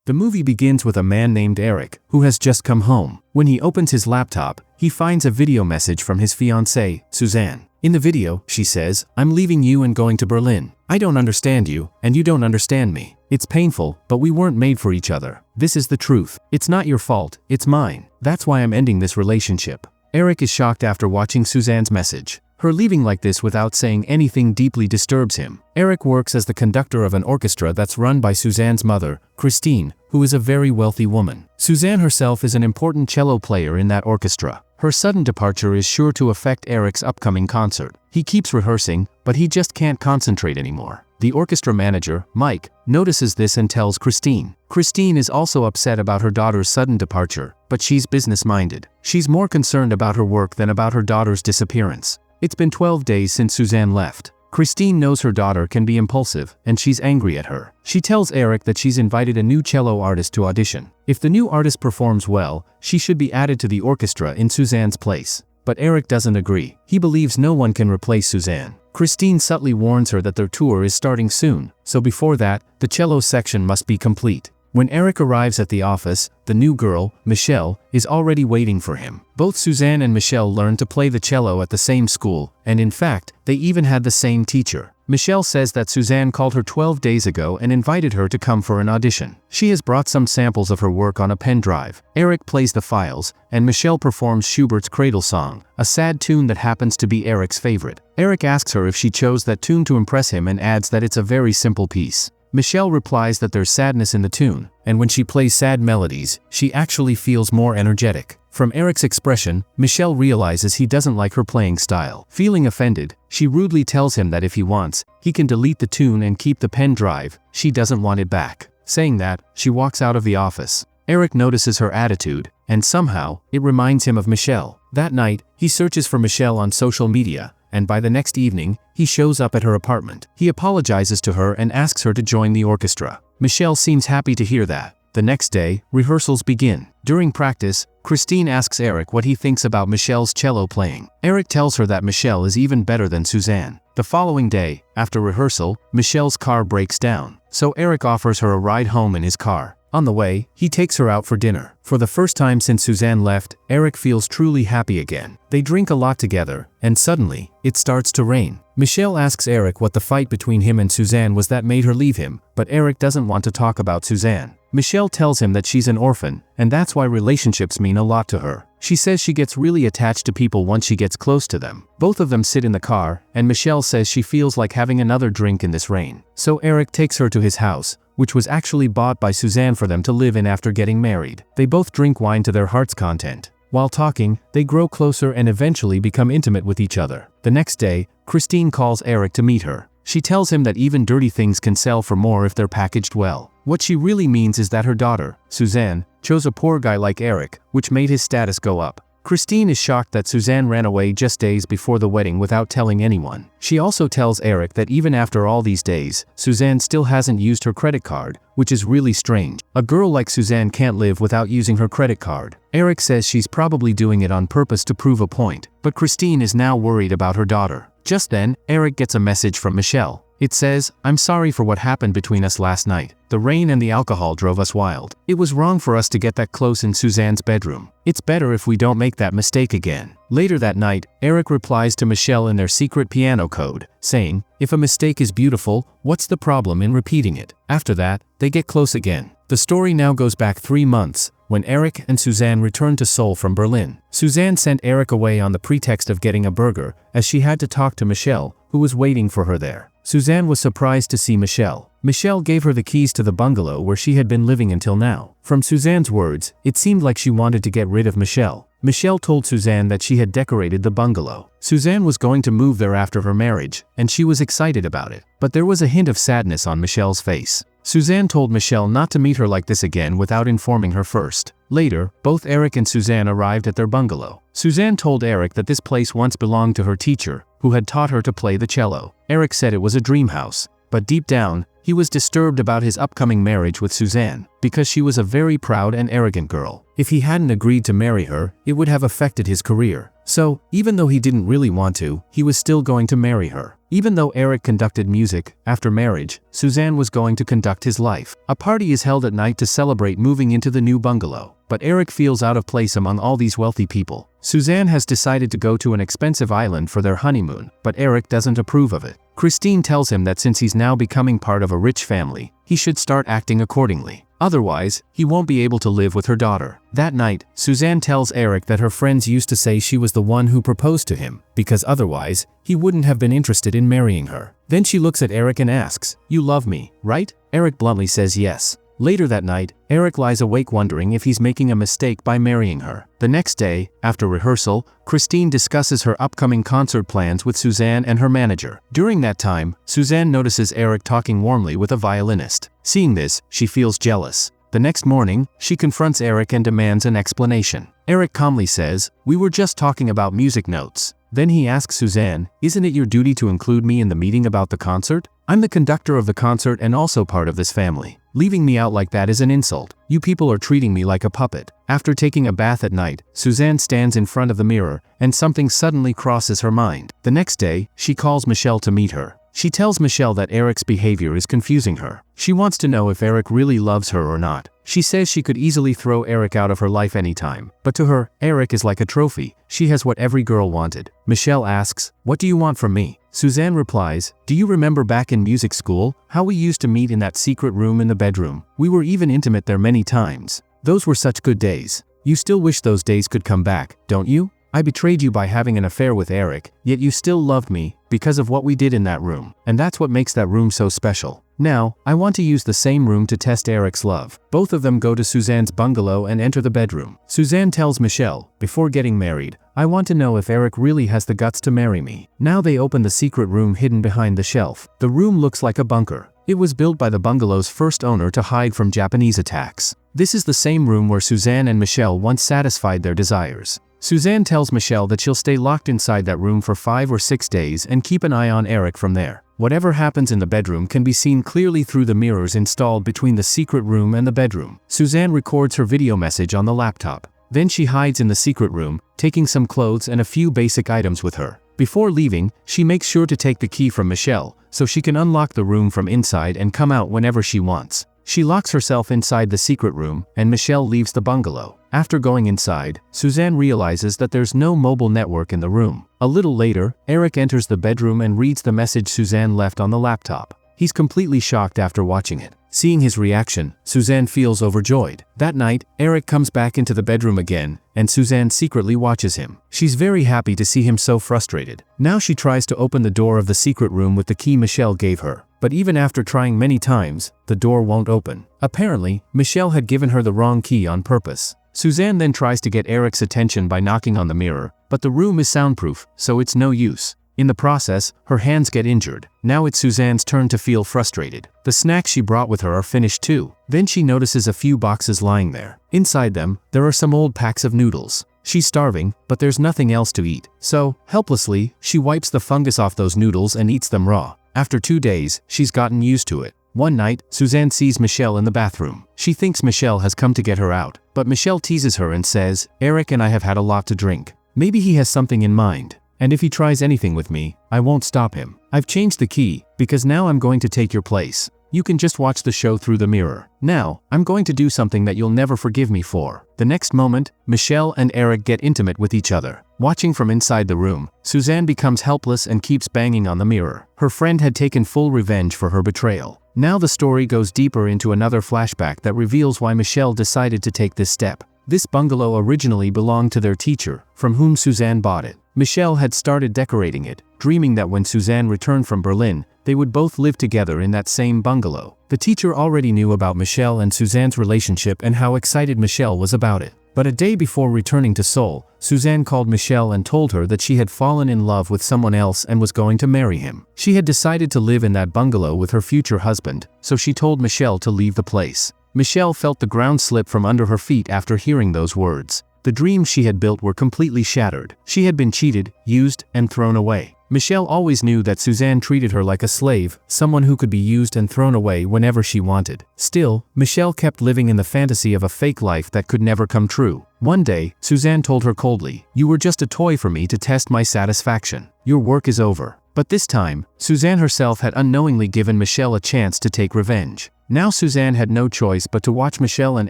The movie begins with a man named Eric, who has just come home. When he opens his laptop, he finds a video message from his fiancée, Suzanne. In the video, she says, "I'm leaving you and going to Berlin. I don't understand you, and you don't understand me. It's painful, but we weren't made for each other. This is the truth. It's not your fault, it's mine. That's why I'm ending this relationship." Eric is shocked after watching Suzanne's message. Her leaving like this without saying anything deeply disturbs him. Eric works as the conductor of an orchestra that's run by Suzanne's mother, Christine, who is a very wealthy woman. Suzanne herself is an important cello player in that orchestra. Her sudden departure is sure to affect Eric's upcoming concert. He keeps rehearsing, but he just can't concentrate anymore. The orchestra manager, Mike, notices this and tells Christine. Christine is also upset about her daughter's sudden departure, but she's business-minded. She's more concerned about her work than about her daughter's disappearance. It's been 12 days since Suzanne left. Christine knows her daughter can be impulsive, and she's angry at her. She tells Eric that she's invited a new cello artist to audition. If the new artist performs well, she should be added to the orchestra in Suzanne's place. But Eric doesn't agree. He believes no one can replace Suzanne. Christine subtly warns her that their tour is starting soon, so before that, the cello section must be complete. When Eric arrives at the office, the new girl, Michelle, is already waiting for him. Both Suzanne and Michelle learned to play the cello at the same school, and in fact, they even had the same teacher. Michelle says that Suzanne called her 12 days ago and invited her to come for an audition. She has brought some samples of her work on a pen drive. Eric plays the files, and Michelle performs Schubert's Cradle Song, a sad tune that happens to be Eric's favorite. Eric asks her if she chose that tune to impress him and adds that it's a very simple piece. Michelle replies that there's sadness in the tune, and when she plays sad melodies, she actually feels more energetic. From Eric's expression, Michelle realizes he doesn't like her playing style. Feeling offended, she rudely tells him that if he wants, he can delete the tune and keep the pen drive. She doesn't want it back. Saying that, she walks out of the office. Eric notices her attitude, and somehow, it reminds him of Michelle. That night, he searches for Michelle on social media, and by the next evening, he shows up at her apartment. He apologizes to her and asks her to join the orchestra. Michelle seems happy to hear that. The next day, rehearsals begin. During practice, Christine asks Eric what he thinks about Michelle's cello playing. Eric tells her that Michelle is even better than Suzanne. The following day, after rehearsal, Michelle's car breaks down, so Eric offers her a ride home in his car. On the way, he takes her out for dinner. For the first time since Suzanne left, Eric feels truly happy again. They drink a lot together, and suddenly, it starts to rain. Michelle asks Eric what the fight between him and Suzanne was that made her leave him, but Eric doesn't want to talk about Suzanne. Michelle tells him that she's an orphan, and that's why relationships mean a lot to her. She says she gets really attached to people once she gets close to them. Both of them sit in the car, and Michelle says she feels like having another drink in this rain. So Eric takes her to his house, which was actually bought by Suzanne for them to live in after getting married. They both drink wine to their heart's content. While talking, they grow closer and eventually become intimate with each other. The next day, Christine calls Eric to meet her. She tells him that even dirty things can sell for more if they're packaged well. What she really means is that her daughter, Suzanne, chose a poor guy like Eric, which made his status go up. Christine is shocked that Suzanne ran away just days before the wedding without telling anyone. She also tells Eric that even after all these days, Suzanne still hasn't used her credit card, which is really strange. A girl like Suzanne can't live without using her credit card. Eric says she's probably doing it on purpose to prove a point, but Christine is now worried about her daughter. Just then, Eric gets a message from Michelle. It says, "I'm sorry for what happened between us last night. The rain and the alcohol drove us wild. It was wrong for us to get that close in Suzanne's bedroom. It's better if we don't make that mistake again." Later that night, Eric replies to Michelle in their secret piano code, saying, "If a mistake is beautiful, what's the problem in repeating it?" After that, they get close again. The story now goes back 3 months, when Eric and Suzanne returned to Seoul from Berlin. Suzanne sent Eric away on the pretext of getting a burger, as she had to talk to Michelle, who was waiting for her there. Suzanne was surprised to see Michelle. Michelle gave her the keys to the bungalow where she had been living until now. From Suzanne's words, it seemed like she wanted to get rid of Michelle. Michelle told Suzanne that she had decorated the bungalow. Suzanne was going to move there after her marriage, and she was excited about it. But there was a hint of sadness on Michelle's face. Suzanne told Michelle not to meet her like this again without informing her first. Later, both Eric and Suzanne arrived at their bungalow. Suzanne told Eric that this place once belonged to her teacher, who had taught her to play the cello. Eric said it was a dream house, but deep down, he was disturbed about his upcoming marriage with Suzanne, because she was a very proud and arrogant girl. If he hadn't agreed to marry her, it would have affected his career. So, even though he didn't really want to, he was still going to marry her. Even though Eric conducted music, after marriage, Suzanne was going to conduct his life. A party is held at night to celebrate moving into the new bungalow. But Eric feels out of place among all these wealthy people. Suzanne has decided to go to an expensive island for their honeymoon, but Eric doesn't approve of it. Christine tells him that since he's now becoming part of a rich family, he should start acting accordingly. Otherwise, he won't be able to live with her daughter. That night, Suzanne tells Eric that her friends used to say she was the one who proposed to him, because otherwise, he wouldn't have been interested in marrying her. Then she looks at Eric and asks, "You love me, right?" Eric bluntly says yes. Later that night, Eric lies awake wondering if he's making a mistake by marrying her. The next day, after rehearsal, Christine discusses her upcoming concert plans with Suzanne and her manager. During that time, Suzanne notices Eric talking warmly with a violinist. Seeing this, she feels jealous. The next morning, she confronts Eric and demands an explanation. Eric calmly says, "We were just talking about music notes." Then he asks Suzanne, "Isn't it your duty to include me in the meeting about the concert? I'm the conductor of the concert and also part of this family. Leaving me out like that is an insult. You people are treating me like a puppet." After taking a bath at night, Suzanne stands in front of the mirror, and something suddenly crosses her mind. The next day, she calls Michelle to meet her. She tells Michelle that Eric's behavior is confusing her. She wants to know if Eric really loves her or not. She says she could easily throw Eric out of her life anytime. But to her, Eric is like a trophy. She has what every girl wanted. Michelle asks, "What do you want from me?" Suzanne replies, "Do you remember back in music school, how we used to meet in that secret room in the bedroom? We were even intimate there many times. Those were such good days. You still wish those days could come back, don't you? I betrayed you by having an affair with Eric, yet you still loved me, because of what we did in that room. And that's what makes that room so special. Now, I want to use the same room to test Eric's love." Both of them go to Suzanne's bungalow and enter the bedroom. Suzanne tells Michelle, "Before getting married, I want to know if Eric really has the guts to marry me." Now they open the secret room hidden behind the shelf. The room looks like a bunker. It was built by the bungalow's first owner to hide from Japanese attacks. This is the same room where Suzanne and Michelle once satisfied their desires. Suzanne tells Michelle that she'll stay locked inside that room for 5 or 6 days and keep an eye on Eric from there. Whatever happens in the bedroom can be seen clearly through the mirrors installed between the secret room and the bedroom. Suzanne records her video message on the laptop. Then she hides in the secret room, taking some clothes and a few basic items with her. Before leaving, she makes sure to take the key from Michelle, so she can unlock the room from inside and come out whenever she wants. She locks herself inside the secret room, and Michelle leaves the bungalow. After going inside, Suzanne realizes that there's no mobile network in the room. A little later, Eric enters the bedroom and reads the message Suzanne left on the laptop. He's completely shocked after watching it. Seeing his reaction, Suzanne feels overjoyed. That night, Eric comes back into the bedroom again, and Suzanne secretly watches him. She's very happy to see him so frustrated. Now she tries to open the door of the secret room with the key Michelle gave her. But even after trying many times, the door won't open. Apparently, Michelle had given her the wrong key on purpose. Suzanne then tries to get Eric's attention by knocking on the mirror, but the room is soundproof, so it's no use. In the process, her hands get injured. Now it's Suzanne's turn to feel frustrated. The snacks she brought with her are finished too. Then she notices a few boxes lying there. Inside them, there are some old packs of noodles. She's starving, but there's nothing else to eat. So, helplessly, she wipes the fungus off those noodles and eats them raw. After 2 days, she's gotten used to it. One night, Suzanne sees Michelle in the bathroom. She thinks Michelle has come to get her out, but Michelle teases her and says, "Eric and I have had a lot to drink. Maybe he has something in mind. And if he tries anything with me, I won't stop him. I've changed the key, because now I'm going to take your place. You can just watch the show through the mirror. Now, I'm going to do something that you'll never forgive me for." The next moment, Michelle and Eric get intimate with each other. Watching from inside the room, Suzanne becomes helpless and keeps banging on the mirror. Her friend had taken full revenge for her betrayal. Now the story goes deeper into another flashback that reveals why Michelle decided to take this step. This bungalow originally belonged to their teacher, from whom Suzanne bought it. Michelle had started decorating it, dreaming that when Suzanne returned from Berlin, they would both live together in that same bungalow. The teacher already knew about Michelle and Suzanne's relationship and how excited Michelle was about it. But a day before returning to Seoul, Suzanne called Michelle and told her that she had fallen in love with someone else and was going to marry him. She had decided to live in that bungalow with her future husband, so she told Michelle to leave the place. Michelle felt the ground slip from under her feet after hearing those words. The dreams she had built were completely shattered. She had been cheated, used, and thrown away. Michelle always knew that Suzanne treated her like a slave, someone who could be used and thrown away whenever she wanted. Still, Michelle kept living in the fantasy of a fake life that could never come true. One day, Suzanne told her coldly, "You were just a toy for me to test my satisfaction. Your work is over." But this time, Suzanne herself had unknowingly given Michelle a chance to take revenge. Now Suzanne had no choice but to watch Michelle and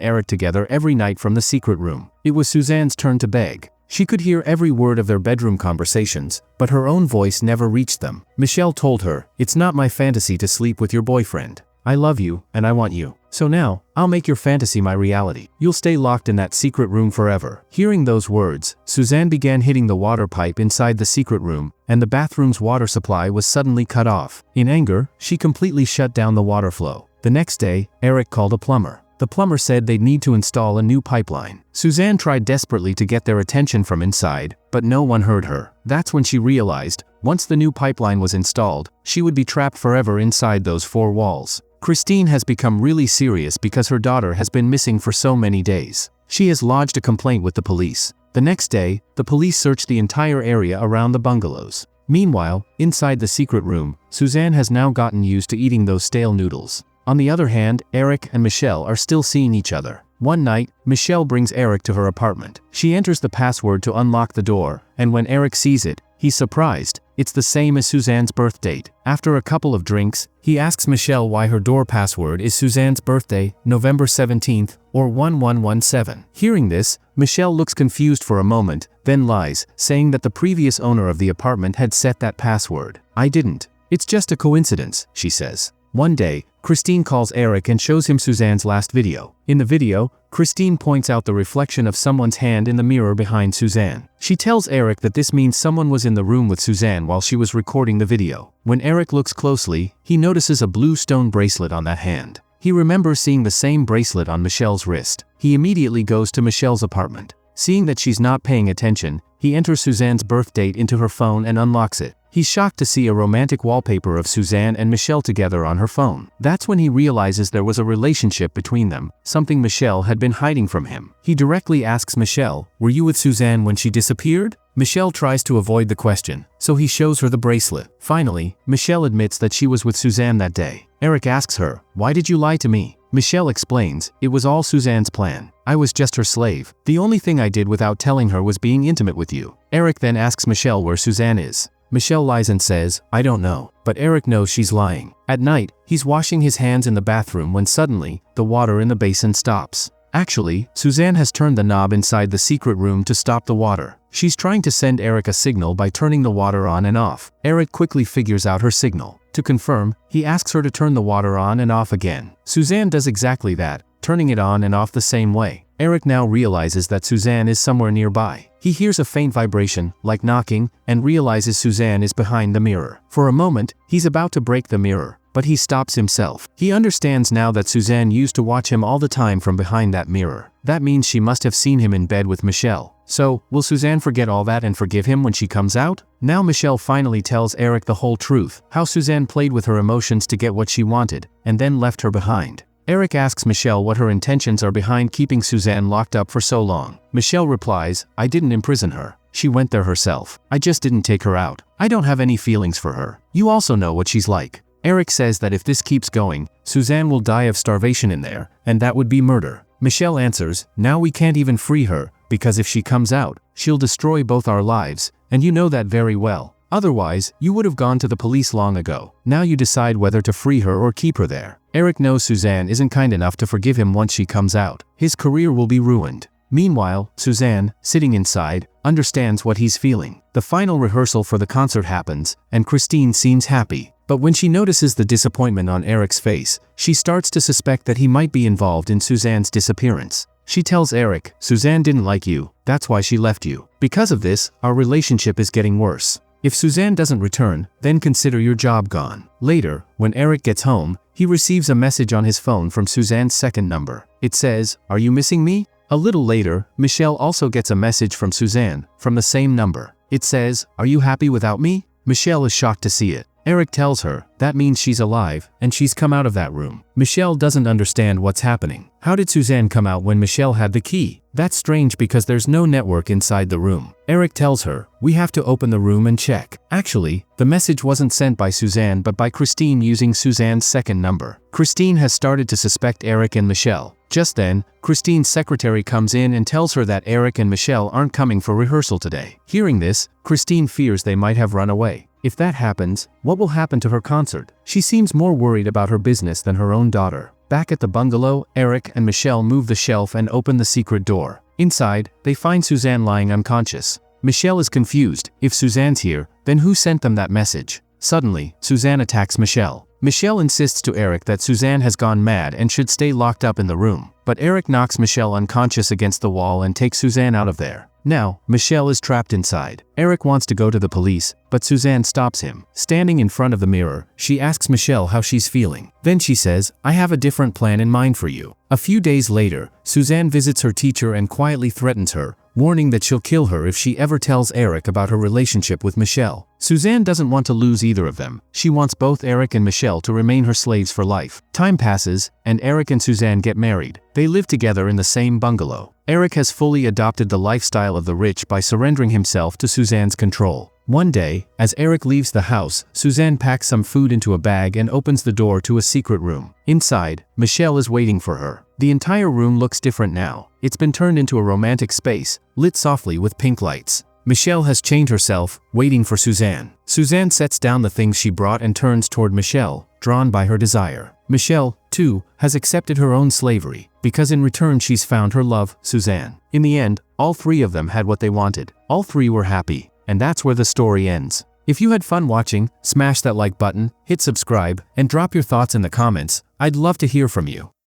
Eric together every night from the secret room. It was Suzanne's turn to beg. She could hear every word of their bedroom conversations, but her own voice never reached them. Michelle told her, "It's not my fantasy to sleep with your boyfriend. I love you, and I want you. So now, I'll make your fantasy my reality. You'll stay locked in that secret room forever." Hearing those words, Suzanne began hitting the water pipe inside the secret room, and the bathroom's water supply was suddenly cut off. In anger, she completely shut down the water flow. The next day, Eric called a plumber. The plumber said they'd need to install a new pipeline. Suzanne tried desperately to get their attention from inside, but no one heard her. That's when she realized, once the new pipeline was installed, she would be trapped forever inside those four walls. Christine has become really serious because her daughter has been missing for so many days. She has lodged a complaint with the police. The next day, the police searched the entire area around the bungalows. Meanwhile, inside the secret room, Suzanne has now gotten used to eating those stale noodles. On the other hand, Eric and Michelle are still seeing each other. One night, Michelle brings Eric to her apartment. She enters the password to unlock the door, and when Eric sees it, he's surprised. It's the same as Suzanne's birth date. After a couple of drinks, he asks Michelle why her door password is Suzanne's birthday, November 17th, or 1117. Hearing this, Michelle looks confused for a moment, then lies, saying that the previous owner of the apartment had set that password. "I didn't. It's just a coincidence," she says. One day, Christine calls Eric and shows him Suzanne's last video. In the video, Christine points out the reflection of someone's hand in the mirror behind Suzanne. She tells Eric that this means someone was in the room with Suzanne while she was recording the video. When Eric looks closely, he notices a blue stone bracelet on that hand. He remembers seeing the same bracelet on Michelle's wrist. He immediately goes to Michelle's apartment. Seeing that she's not paying attention, he enters Suzanne's birth date into her phone and unlocks it. He's shocked to see a romantic wallpaper of Suzanne and Michelle together on her phone. That's when he realizes there was a relationship between them, something Michelle had been hiding from him. He directly asks Michelle, "Were you with Suzanne when she disappeared?" Michelle tries to avoid the question, so he shows her the bracelet. Finally, Michelle admits that she was with Suzanne that day. Eric asks her, "Why did you lie to me?" Michelle explains, "It was all Suzanne's plan. I was just her slave. The only thing I did without telling her was being intimate with you." Eric then asks Michelle where Suzanne is. Michelle lies and says, "I don't know." But Eric knows she's lying. At night, he's washing his hands in the bathroom when suddenly, the water in the basin stops. Actually, Suzanne has turned the knob inside the secret room to stop the water. She's trying to send Eric a signal by turning the water on and off. Eric quickly figures out her signal. To confirm, he asks her to turn the water on and off again. Suzanne does exactly that, turning it on and off the same way. Eric now realizes that Suzanne is somewhere nearby. He hears a faint vibration, like knocking, and realizes Suzanne is behind the mirror. For a moment, he's about to break the mirror, but he stops himself. He understands now that Suzanne used to watch him all the time from behind that mirror. That means she must have seen him in bed with Michelle. So, will Suzanne forget all that and forgive him when she comes out? Now Michelle finally tells Eric the whole truth, how Suzanne played with her emotions to get what she wanted, and then left her behind. Eric asks Michelle what her intentions are behind keeping Suzanne locked up for so long. Michelle replies, "I didn't imprison her. She went there herself. I just didn't take her out. I don't have any feelings for her. You also know what she's like." Eric says that if this keeps going, Suzanne will die of starvation in there, and that would be murder. Michelle answers, "Now we can't even free her, because if she comes out, she'll destroy both our lives, and you know that very well. Otherwise, you would have gone to the police long ago. Now you decide whether to free her or keep her there." Eric knows Suzanne isn't kind enough to forgive him once she comes out. His career will be ruined. Meanwhile, Suzanne, sitting inside, understands what he's feeling. The final rehearsal for the concert happens, and Christine seems happy. But when she notices the disappointment on Eric's face, she starts to suspect that he might be involved in Suzanne's disappearance. She tells Eric, "Suzanne didn't like you, that's why she left you. Because of this, our relationship is getting worse. If Suzanne doesn't return, then consider your job gone." Later, when Eric gets home, he receives a message on his phone from Suzanne's second number. It says, "Are you missing me?" A little later, Michelle also gets a message from Suzanne, from the same number. It says, "Are you happy without me?" Michelle is shocked to see it. Eric tells her, that means she's alive, and she's come out of that room. Michelle doesn't understand what's happening. How did Suzanne come out when Michelle had the key? That's strange because there's no network inside the room. Eric tells her, we have to open the room and check. Actually, the message wasn't sent by Suzanne but by Christine using Suzanne's second number. Christine has started to suspect Eric and Michelle. Just then, Christine's secretary comes in and tells her that Eric and Michelle aren't coming for rehearsal today. Hearing this, Christine fears they might have run away. If that happens, what will happen to her concert? She seems more worried about her business than her own daughter. Back at the bungalow, Eric and Michelle move the shelf and open the secret door. Inside, they find Suzanne lying unconscious. Michelle is confused. If Suzanne's here, then who sent them that message? Suddenly, Suzanne attacks Michelle. Michelle insists to Eric that Suzanne has gone mad and should stay locked up in the room. But Eric knocks Michelle unconscious against the wall and takes Suzanne out of there. Now, Michelle is trapped inside. Eric wants to go to the police, but Suzanne stops him. Standing in front of the mirror, she asks Michelle how she's feeling. Then she says, I have a different plan in mind for you. A few days later, Suzanne visits her teacher and quietly threatens her, warning that she'll kill her if she ever tells Eric about her relationship with Michelle. Suzanne doesn't want to lose either of them. She wants both Eric and Michelle to remain her slaves for life. Time passes, and Eric and Suzanne get married. They live together in the same bungalow. Eric has fully adopted the lifestyle of the rich by surrendering himself to Suzanne's control. One day, as Eric leaves the house, Suzanne packs some food into a bag and opens the door to a secret room. Inside, Michelle is waiting for her. The entire room looks different now. It's been turned into a romantic space, lit softly with pink lights. Michelle has chained herself, waiting for Suzanne. Suzanne sets down the things she brought and turns toward Michelle, drawn by her desire. Michelle, too, has accepted her own slavery, because in return she's found her love, Suzanne. In the end, all three of them had what they wanted. All three were happy. And that's where the story ends. If you had fun watching, smash that like button, hit subscribe, and drop your thoughts in the comments. I'd love to hear from you.